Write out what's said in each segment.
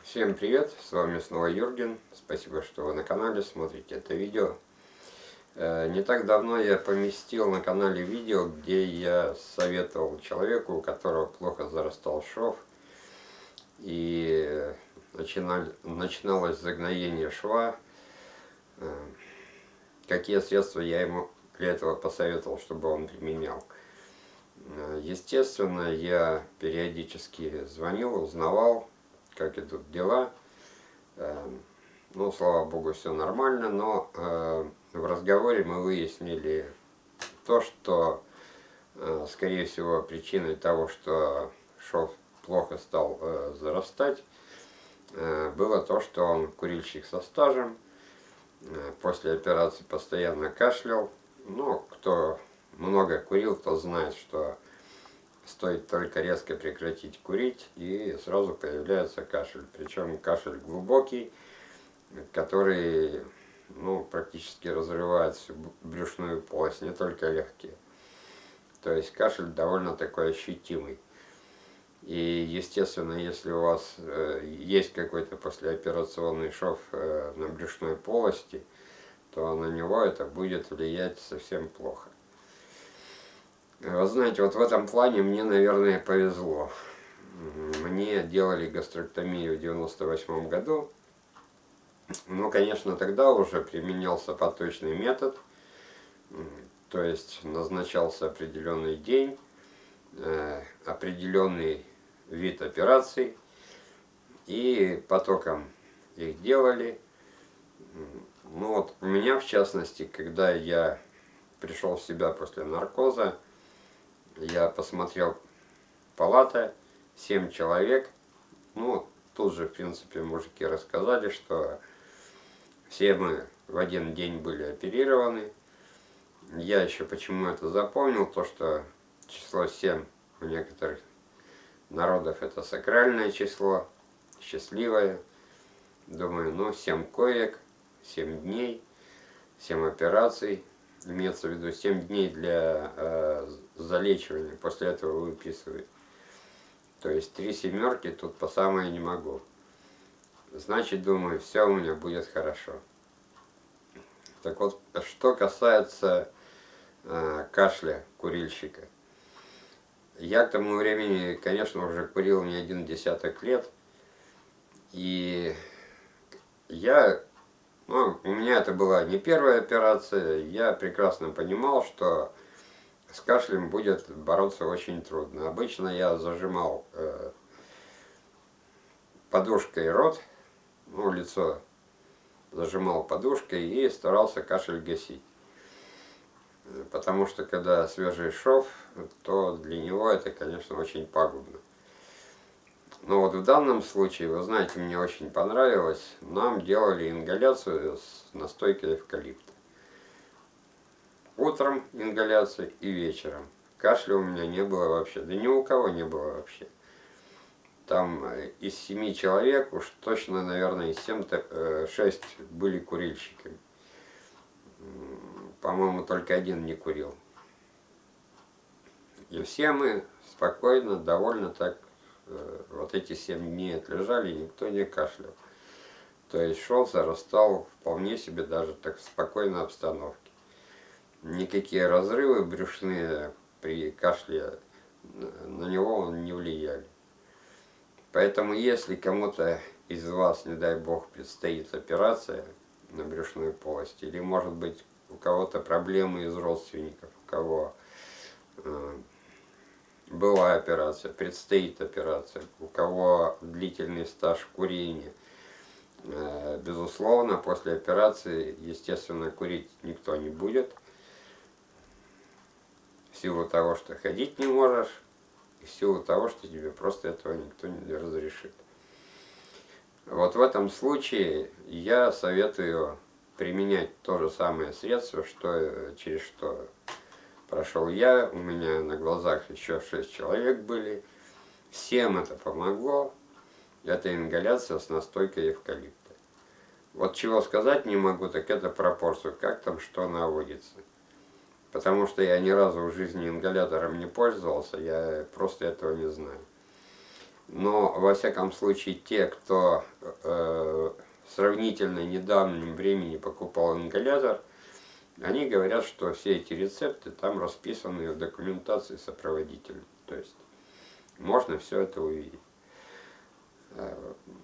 Всем привет, с вами снова Юрген. Спасибо, что вы на канале, смотрите это видео. Не так давно я поместил на канале видео, где я советовал человеку, у которого плохо зарастал шов, и начиналось загноение шва, какие средства я ему для этого посоветовал, чтобы он применял. Естественно, я периодически звонил, узнавал, как идут дела. Ну, слава богу, все нормально, но в разговоре мы выяснили то, что, скорее всего, причиной того, что шов плохо стал зарастать, было то, что он курильщик со стажем, после операции постоянно кашлял. Ну, кто много курил, тот знает, что стоит только резко прекратить курить, и сразу появляется кашель. Причем кашель глубокий, который практически разрывает всю брюшную полость, не только легкие. То есть кашель довольно такой ощутимый. И естественно, если у вас есть какой-то послеоперационный шов на брюшной полости, то на него это будет влиять совсем плохо. Вы знаете, вот в этом плане мне, наверное, повезло. Мне делали гастроктомию в 98 году. Ну, конечно, тогда уже применялся поточный метод, то есть назначался определенный день, определенный вид операций, и потоком их делали. Ну вот у меня, в частности, когда я пришел в себя после наркоза, я посмотрел палата, 7 человек. Ну, тут же, в принципе, мужики рассказали, что все мы в один день были оперированы. Я еще почему это запомнил, то что число 7 у некоторых народов это сакральное число, счастливое. Думаю, ну 7 коек, 7 дней, 7 операций. Имеется в виду 7 дней для залечивания, после этого выписывают. То есть 3 семерки тут по самое не могу. Значит, думаю, все у меня будет хорошо. Так вот, что касается кашля курильщика. Я к тому времени, конечно, уже курил не один десяток лет. И у меня это была не первая операция. Я прекрасно понимал, что с кашлем будет бороться очень трудно. Обычно я зажимал подушкой рот, лицо зажимал подушкой и старался кашель гасить. Потому что когда свежий шов, то для него это, конечно, очень пагубно. Но вот в данном случае, вы знаете, мне очень понравилось. Нам делали ингаляцию с настойкой эвкалипта. Утром ингаляция и вечером. Кашля у меня не было вообще, да ни у кого не было вообще. Там из 7 человек уж точно, наверное, 6 были курильщиками. По-моему, только один не курил. И все мы спокойно, довольно так вот эти 7 дней отлежали, и никто не кашлял. То есть шов зарастал вполне себе даже так в спокойной обстановке. Никакие разрывы брюшные при кашле на него не влияли. Поэтому если кому-то из вас, не дай бог, предстоит операция на брюшную полость, или может быть у кого-то проблемы из родственников, у кого была операция, предстоит операция, у кого длительный стаж курения, безусловно, после операции, естественно, курить никто не будет, в силу того, что ходить не можешь, и в силу того, что тебе просто этого никто не разрешит. Вот в этом случае я советую применять то же самое средство, через что прошел я. У меня на глазах еще 6 человек были. Всем это помогло. Это ингаляция с настойкой эвкалипта. Вот чего сказать не могу, так это пропорцию, как там что наводится. Потому что я ни разу в жизни ингалятором не пользовался, я просто этого не знаю. Но, во всяком случае, те, кто сравнительно недавнем времени покупал ингалятор, они говорят, что все эти рецепты там расписаны в документации сопроводительной. То есть можно все это увидеть.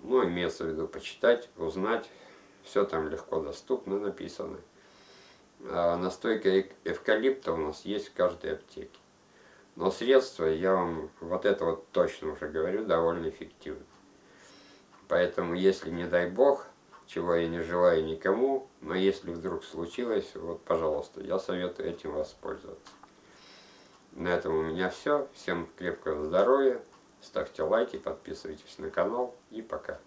Ну, имеется в виду почитать, узнать. Все там легко доступно написано. Настойка эвкалипта у нас есть в каждой аптеке. Но средства, я вам вот это вот точно уже говорю, довольно эффективны. Поэтому, если не дай бог, чего я не желаю никому, но если вдруг случилось, вот, пожалуйста, я советую этим воспользоваться. На этом у меня все. Всем крепкого здоровья. Ставьте лайки, подписывайтесь на канал и пока.